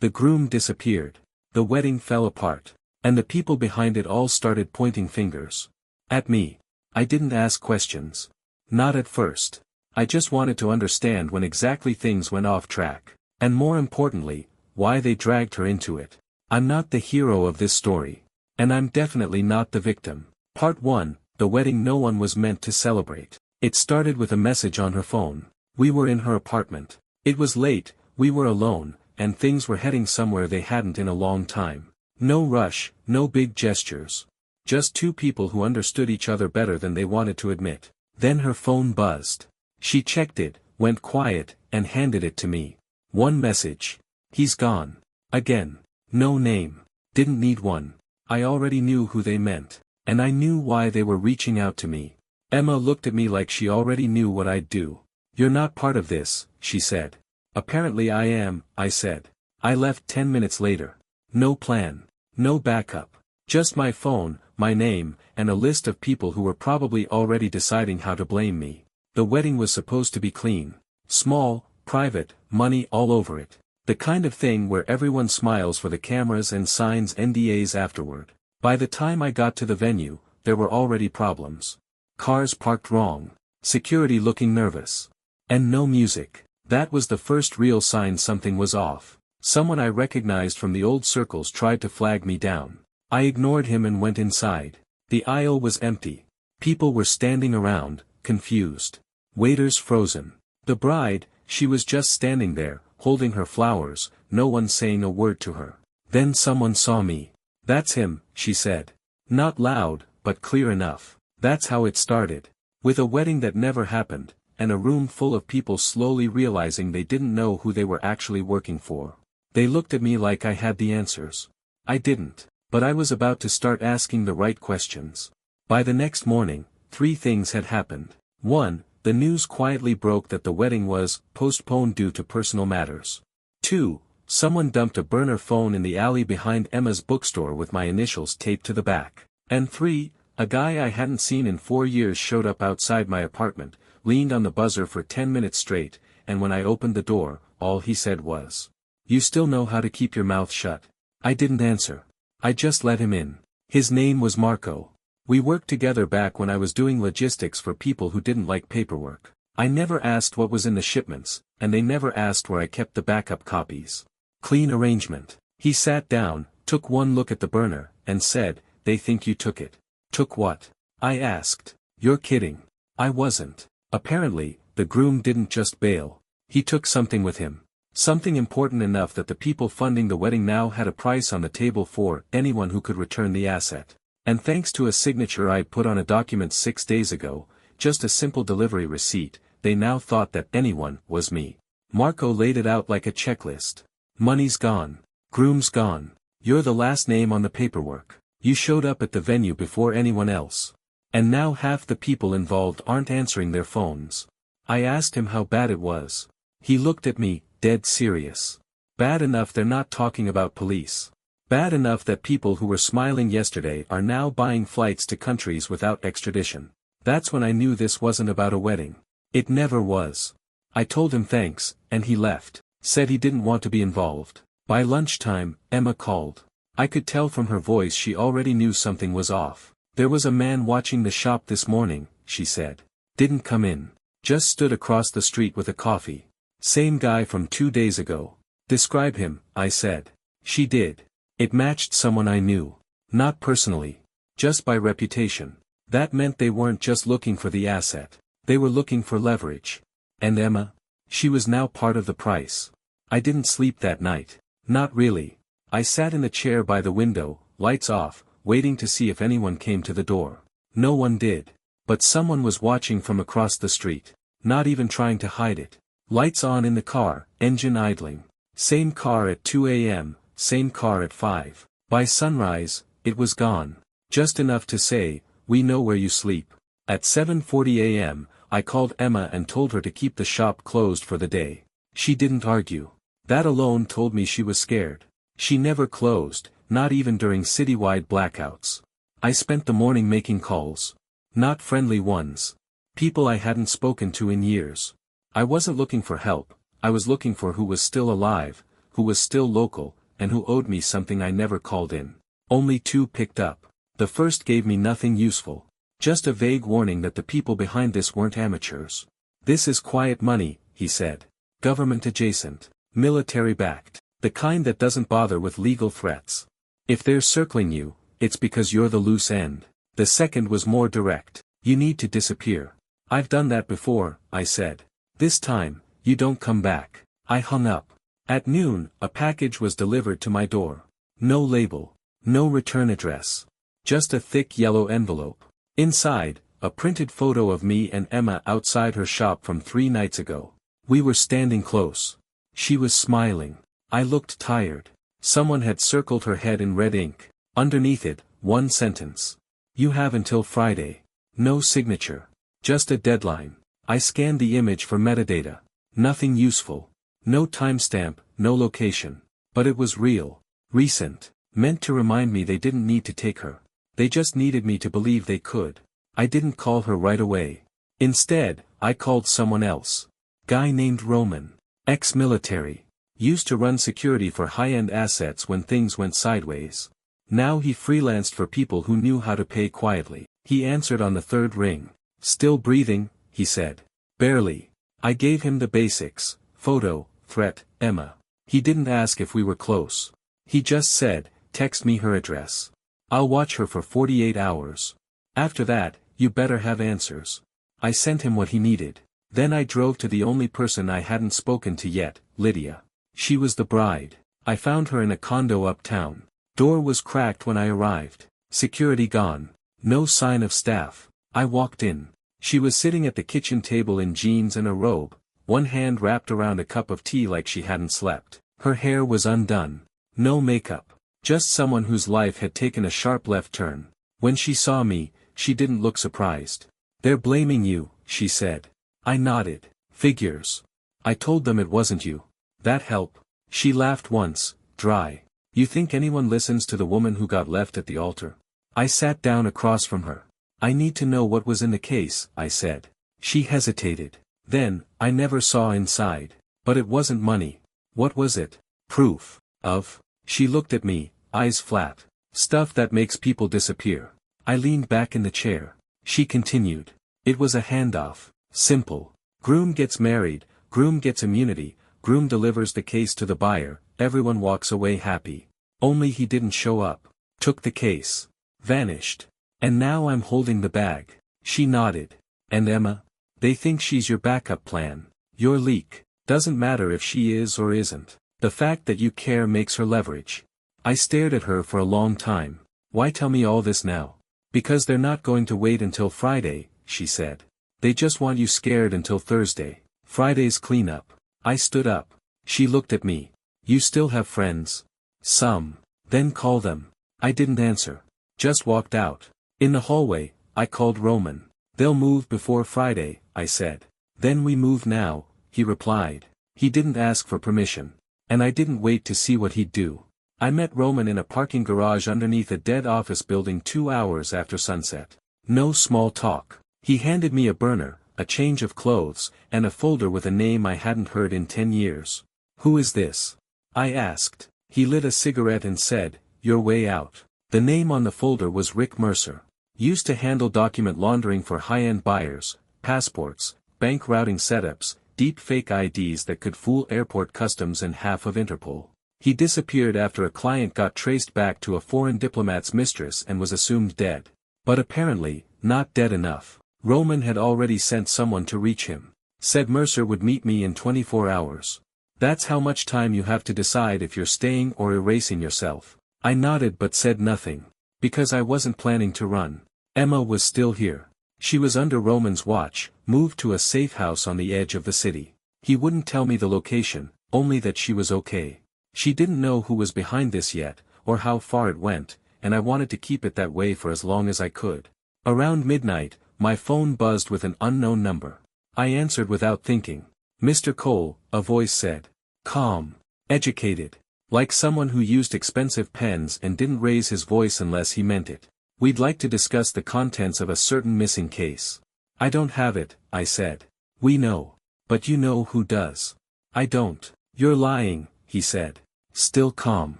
The groom disappeared. The wedding fell apart. And the people behind it all started pointing fingers at me. I didn't ask questions. Not at first. I just wanted to understand when exactly things went off track. And more importantly, why they dragged her into it. I'm not the hero of this story. And I'm definitely not the victim. Part 1, the wedding no one was meant to celebrate. It started with a message on her phone. We were in her apartment. It was late, we were alone, and things were heading somewhere they hadn't in a long time. No rush, no big gestures. Just two people who understood each other better than they wanted to admit. Then her phone buzzed. She checked it, went quiet, and handed it to me. One message. He's gone. Again. No name. Didn't need one. I already knew who they meant. And I knew why they were reaching out to me. Emma looked at me like she already knew what I'd do. You're not part of this, she said. Apparently I am, I said. I left 10 minutes later. No plan. No backup. Just my phone, my name, and a list of people who were probably already deciding how to blame me. The wedding was supposed to be clean. Small, private, money all over it. The kind of thing where everyone smiles for the cameras and signs NDAs afterward. By the time I got to the venue, there were already problems. Cars parked wrong. Security looking nervous. And no music. That was the first real sign something was off. Someone I recognized from the old circles tried to flag me down. I ignored him and went inside. The aisle was empty. People were standing around, confused. Waiters frozen. The bride, she was just standing there, holding her flowers, no one saying a word to her. Then someone saw me. That's him, she said. Not loud, but clear enough. That's how it started. With a wedding that never happened, and a room full of people slowly realizing they didn't know who they were actually working for. They looked at me like I had the answers. I didn't, but I was about to start asking the right questions. By the next morning, 3 things had happened. 1, the news quietly broke that the wedding was postponed due to personal matters. 2, someone dumped a burner phone in the alley behind Emma's bookstore with my initials taped to the back. And 3, a guy I hadn't seen in 4 years showed up outside my apartment, leaned on the buzzer for 10 minutes straight, and when I opened the door, all he said was, "You still know how to keep your mouth shut." I didn't answer. I just let him in. His name was Marco. We worked together back when I was doing logistics for people who didn't like paperwork. I never asked what was in the shipments, and they never asked where I kept the backup copies. Clean arrangement. He sat down, took one look at the burner, and said, "They think you took it." Took what? I asked. You're kidding. I wasn't. Apparently, the groom didn't just bail. He took something with him. Something important enough that the people funding the wedding now had a price on the table for anyone who could return the asset. And thanks to a signature I'd put on a document 6 days ago, just a simple delivery receipt, they now thought that anyone was me. Marco laid it out like a checklist. Money's gone. Groom's gone. You're the last name on the paperwork. You showed up at the venue before anyone else. And now half the people involved aren't answering their phones. I asked him how bad it was. He looked at me, dead serious. Bad enough they're not talking about police. Bad enough that people who were smiling yesterday are now buying flights to countries without extradition. That's when I knew this wasn't about a wedding. It never was. I told him thanks, and he left. Said he didn't want to be involved. By lunchtime, Emma called. I could tell from her voice she already knew something was off. There was a man watching the shop this morning, she said. Didn't come in. Just stood across the street with a coffee. Same guy from 2 days ago. Describe him, I said. She did. It matched someone I knew. Not personally. Just by reputation. That meant they weren't just looking for the asset. They were looking for leverage. And Emma? She was now part of the price. I didn't sleep that night. Not really. I sat in the chair by the window, lights off, waiting to see if anyone came to the door. No one did. But someone was watching from across the street. Not even trying to hide it. Lights on in the car, engine idling. Same car at 2 a.m., same car at 5. By sunrise, it was gone. Just enough to say, "We know where you sleep." At 7:40 a.m., I called Emma and told her to keep the shop closed for the day. She didn't argue. That alone told me she was scared. She never closed, not even during citywide blackouts. I spent the morning making calls. Not friendly ones. People I hadn't spoken to in years. I wasn't looking for help, I was looking for who was still alive, who was still local, and who owed me something I never called in. Only 2 picked up. The first gave me nothing useful. Just a vague warning that the people behind this weren't amateurs. "This is quiet money," he said. "Government adjacent. Military backed. The kind that doesn't bother with legal threats. If they're circling you, it's because you're the loose end." The second was more direct. "You need to disappear." "I've done that before," I said. "This time, you don't come back." I hung up. At noon, a package was delivered to my door. No label. No return address. Just a thick yellow envelope. Inside, a printed photo of me and Emma outside her shop from 3 nights ago. We were standing close. She was smiling. I looked tired. Someone had circled her head in red ink. Underneath it, one sentence. "You have until Friday." No signature. Just a deadline. I scanned the image for metadata. Nothing useful. No timestamp, no location. But it was real. Recent. Meant to remind me they didn't need to take her. They just needed me to believe they could. I didn't call her right away. Instead, I called someone else. Guy named Roman. Ex-military. Used to run security for high-end assets when things went sideways. Now he freelanced for people who knew how to pay quietly. He answered on the 3rd ring. "Still breathing," he said. "Barely." I gave him the basics: photo, threat, Emma. He didn't ask if we were close. He just said, "Text me her address. I'll watch her for 48 hours. After that, you better have answers." I sent him what he needed. Then I drove to the only person I hadn't spoken to yet, Lydia. She was the bride. I found her in a condo uptown. Door was cracked when I arrived. Security gone. No sign of staff. I walked in. She was sitting at the kitchen table in jeans and a robe, one hand wrapped around a cup of tea like she hadn't slept. Her hair was undone. No makeup. Just someone whose life had taken a sharp left turn. When she saw me, she didn't look surprised. "They're blaming you," she said. I nodded. "Figures. I told them it wasn't you. That help?" She laughed once, dry. "You think anyone listens to the woman who got left at the altar?" I sat down across from her. "I need to know what was in the case," I said. She hesitated. "Then, I never saw inside. But it wasn't money." "What was it?" "Proof. Of." She looked at me, eyes flat. "Stuff that makes people disappear." I leaned back in the chair. She continued. "It was a handoff. Simple. Groom gets married, Groom gets immunity, Groom delivers the case to the buyer, everyone walks away happy. Only he didn't show up. Took the case. Vanished. And now I'm holding the bag." She nodded. "And Emma? They think she's your backup plan. Your leak. Doesn't matter if she is or isn't. The fact that you care makes her leverage." I stared at her for a long time. "Why tell me all this now?" "Because they're not going to wait until Friday," she said. "They just want you scared until Thursday. Friday's cleanup." I stood up. She looked at me. "You still have friends?" "Some." "Then call them." I didn't answer. Just walked out. In the hallway, I called Roman. "They'll move before Friday," I said. "Then we move now," he replied. He didn't ask for permission. And I didn't wait to see what he'd do. I met Roman in a parking garage underneath a dead office building 2 hours after sunset. No small talk. He handed me a burner, a change of clothes, and a folder with a name I hadn't heard in 10 years. "Who is this?" I asked. He lit a cigarette and said, "Your way out." The name on the folder was Rick Mercer. Used to handle document laundering for high-end buyers, passports, bank routing setups, deep fake IDs that could fool airport customs and half of Interpol. He disappeared after a client got traced back to a foreign diplomat's mistress and was assumed dead. But apparently, not dead enough. Roman had already sent someone to reach him. Said Mercer would meet me in 24 hours. That's how much time you have to decide if you're staying or erasing yourself. I nodded but said nothing. Because I wasn't planning to run. Emma was still here. She was under Roman's watch, moved to a safe house on the edge of the city. He wouldn't tell me the location, only that she was okay. She didn't know who was behind this yet, or how far it went, and I wanted to keep it that way for as long as I could. Around midnight, my phone buzzed with an unknown number. I answered without thinking. "Mr. Cole," a voice said. Calm. Educated. Like someone who used expensive pens and didn't raise his voice unless he meant it. "We'd like to discuss the contents of a certain missing case." "I don't have it," I said. "We know. But you know who does." "I don't." "You're lying," he said. Still calm.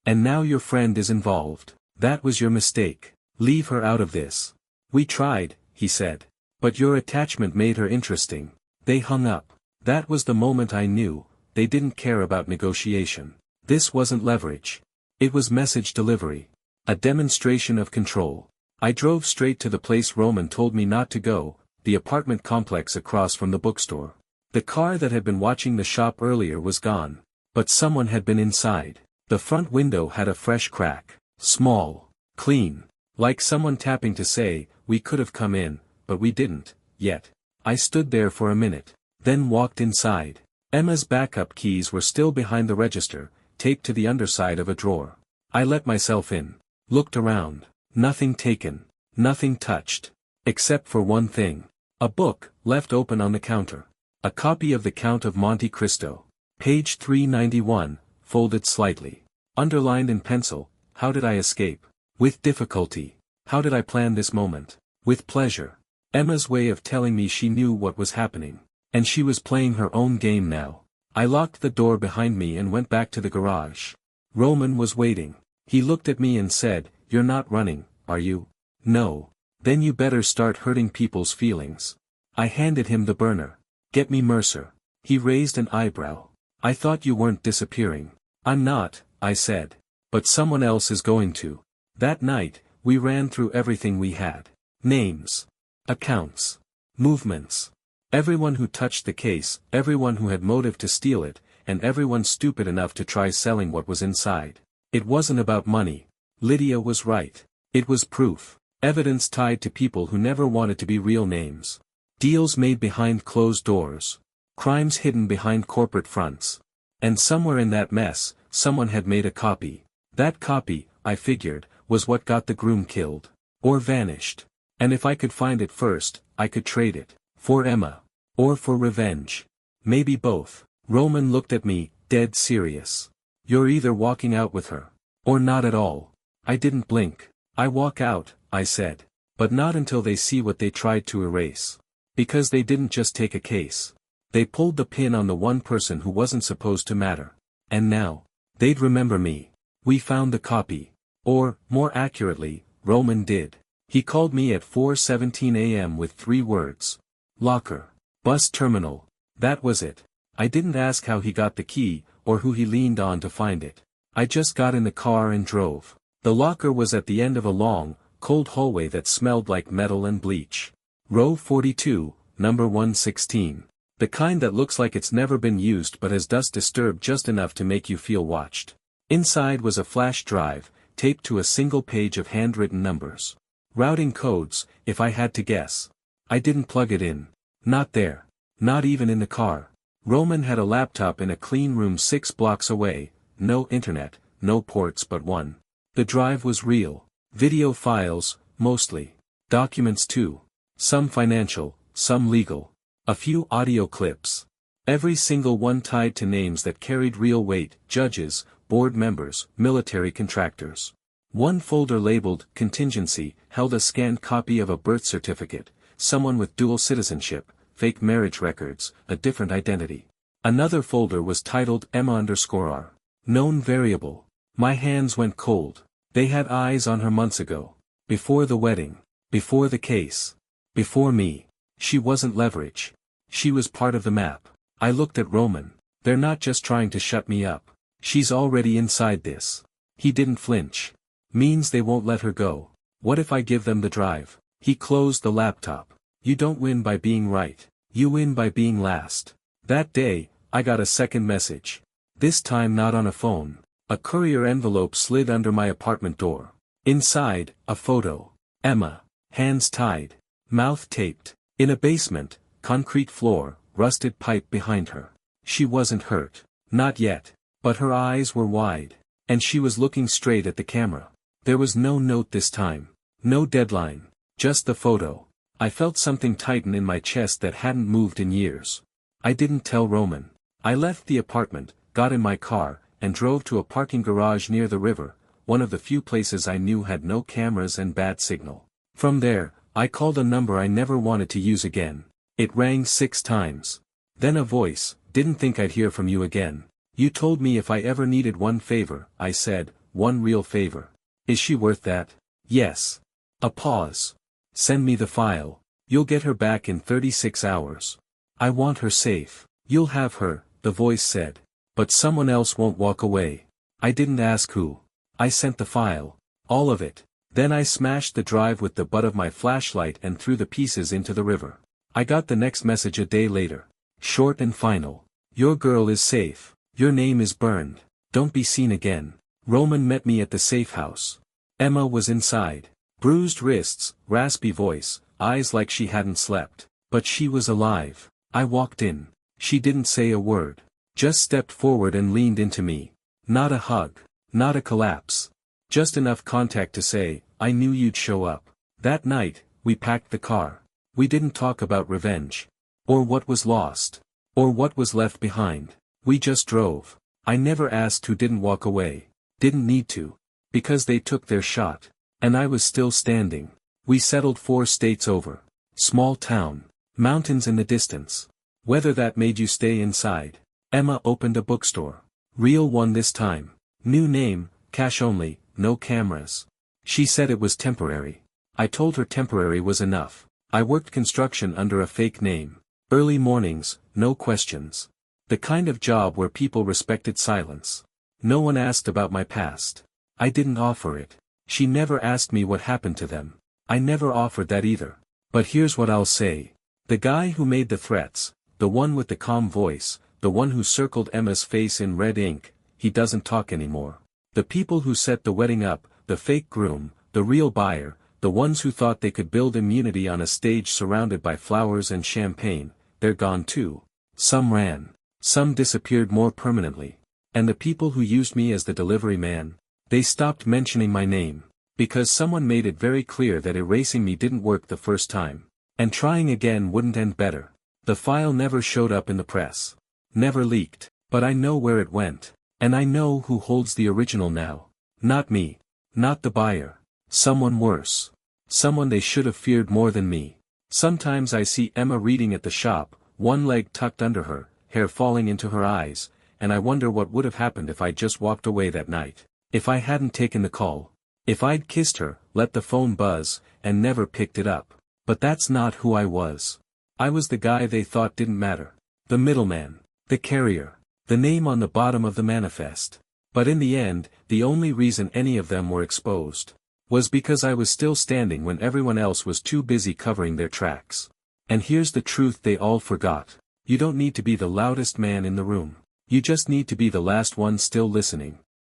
And now your friend is involved. That was your mistake. Leave her out of this. We tried, he said. But your attachment made her interesting. They hung up. That was the moment I knew, they didn't care about negotiation. This wasn't leverage. It was message delivery. A demonstration of control. I drove straight to the place Roman told me not to go, the apartment complex across from the bookstore. The car that had been watching the shop earlier was gone. But someone had been inside. The front window had a fresh crack. Small. Clean. Like someone tapping to say, we could have come in, but we didn't, yet. I stood there for a minute, then walked inside. Emma's backup keys were still behind the register, taped to the underside of a drawer. I let myself in. Looked around. Nothing taken. Nothing touched. Except for one thing. A book, left open on the counter. A copy of The Count of Monte Cristo. Page 391, folded slightly. Underlined in pencil, how did I escape? With difficulty. How did I plan this moment? With pleasure. Emma's way of telling me she knew what was happening. And she was playing her own game now. I locked the door behind me and went back to the garage. Roman was waiting. He looked at me and said, "You're not running, are you?" "No." "Then you better start hurting people's feelings." I handed him the burner. "Get me Mercer." He raised an eyebrow. "I thought you weren't disappearing." "I'm not," I said. "But someone else is going to." That night, we ran through everything we had. Names. Accounts. Movements. Everyone who touched the case, everyone who had motive to steal it, and everyone stupid enough to try selling what was inside. It wasn't about money. Lydia was right. It was proof. Evidence tied to people who never wanted to be real names. Deals made behind closed doors. Crimes hidden behind corporate fronts. And somewhere in that mess, someone had made a copy. That copy, I figured, was what got the groom killed. Or vanished. And if I could find it first, I could trade it. For Emma. Or for revenge. Maybe both. Roman looked at me, dead serious. "You're either walking out with her. Or not at all." I didn't blink. "I walk out," I said. "But not until they see what they tried to erase." Because they didn't just take a case. They pulled the pin on the one person who wasn't supposed to matter. And now, they'd remember me. We found the copy. Or, more accurately, Roman did. He called me at 4:17 a.m. with 3 words. Locker. Bus terminal. That was it. I didn't ask how he got the key, or who he leaned on to find it. I just got in the car and drove. The locker was at the end of a long, cold hallway that smelled like metal and bleach. Row 42, number 116. The kind that looks like it's never been used but has dust disturbed just enough to make you feel watched. Inside was a flash drive, taped to a single page of handwritten numbers. Routing codes, if I had to guess. I didn't plug it in. Not there. Not even in the car. Roman had a laptop in a clean room 6 blocks away, no internet, no ports but one. The drive was real. Video files, mostly. Documents too. Some financial, some legal. A few audio clips. Every single one tied to names that carried real weight: judges, board members, military contractors. One folder labeled Contingency held a scanned copy of a birth certificate, someone with dual citizenship, fake marriage records, a different identity. Another folder was titled Emma_R. Known variable. My hands went cold. They had eyes on her months ago. Before the wedding. Before the case. Before me. She wasn't leverage. She was part of the map. I looked at Roman. They're not just trying to shut me up. She's already inside this. He didn't flinch. Means they won't let her go. What if I give them the drive? He closed the laptop. You don't win by being right. You win by being last. That day, I got a second message. This time not on a phone. A courier envelope slid under my apartment door. Inside, a photo. Emma. Hands tied. Mouth taped. In a basement, concrete floor, rusted pipe behind her. She wasn't hurt. Not yet. But her eyes were wide. And she was looking straight at the camera. There was no note this time. No deadline. Just the photo. I felt something tighten in my chest that hadn't moved in years. I didn't tell Roman. I left the apartment, got in my car, and drove to a parking garage near the river, one of the few places I knew had no cameras and bad signal. From there, I called a number I never wanted to use again. It rang 6 times. Then a voice, "Didn't think I'd hear from you again." You told me if I ever needed one favor, I said, one real favor. Is she worth that? Yes. A pause. Send me the file. You'll get her back in 36 hours. I want her safe. You'll have her, the voice said. But someone else won't walk away. I didn't ask who. I sent the file. All of it. Then I smashed the drive with the butt of my flashlight and threw the pieces into the river. I got the next message a day later. Short and final. Your girl is safe. Your name is burned. Don't be seen again. Roman met me at the safe house. Emma was inside. Bruised wrists, raspy voice, eyes like she hadn't slept. But she was alive. I walked in. She didn't say a word. Just stepped forward and leaned into me. Not a hug. Not a collapse. Just enough contact to say, I knew you'd show up. That night, we packed the car. We didn't talk about revenge. Or what was lost. Or what was left behind. We just drove. I never asked who didn't walk away. Didn't need to. Because they took their shot. And I was still standing. We settled 4 states over. Small town. Mountains in the distance. Whether that made you stay inside. Emma opened a bookstore. Real one this time. New name, cash only, no cameras. She said it was temporary. I told her temporary was enough. I worked construction under a fake name. Early mornings, no questions. The kind of job where people respected silence. No one asked about my past. I didn't offer it. She never asked me what happened to them. I never offered that either. But here's what I'll say. The guy who made the threats, the one with the calm voice, the one who circled Emma's face in red ink, he doesn't talk anymore. The people who set the wedding up, the fake groom, the real buyer, the ones who thought they could build immunity on a stage surrounded by flowers and champagne, they're gone too. Some ran. Some disappeared more permanently. And the people who used me as the delivery man, they stopped mentioning my name. Because someone made it very clear that erasing me didn't work the first time. And trying again wouldn't end better. The file never showed up in the press. Never leaked. But I know where it went. And I know who holds the original now. Not me. Not the buyer. Someone worse. Someone they should have feared more than me. Sometimes I see Emma reading at the shop, one leg tucked under her, hair falling into her eyes, and I wonder what would have happened if I'd just walked away that night. If I hadn't taken the call. If I'd kissed her, let the phone buzz, and never picked it up. But that's not who I was. I was the guy they thought didn't matter. The middleman. The carrier. The name on the bottom of the manifest. But in the end, the only reason any of them were exposed was because I was still standing when everyone else was too busy covering their tracks. And here's the truth they all forgot. You don't need to be the loudest man in the room. You just need to be the last one still listening.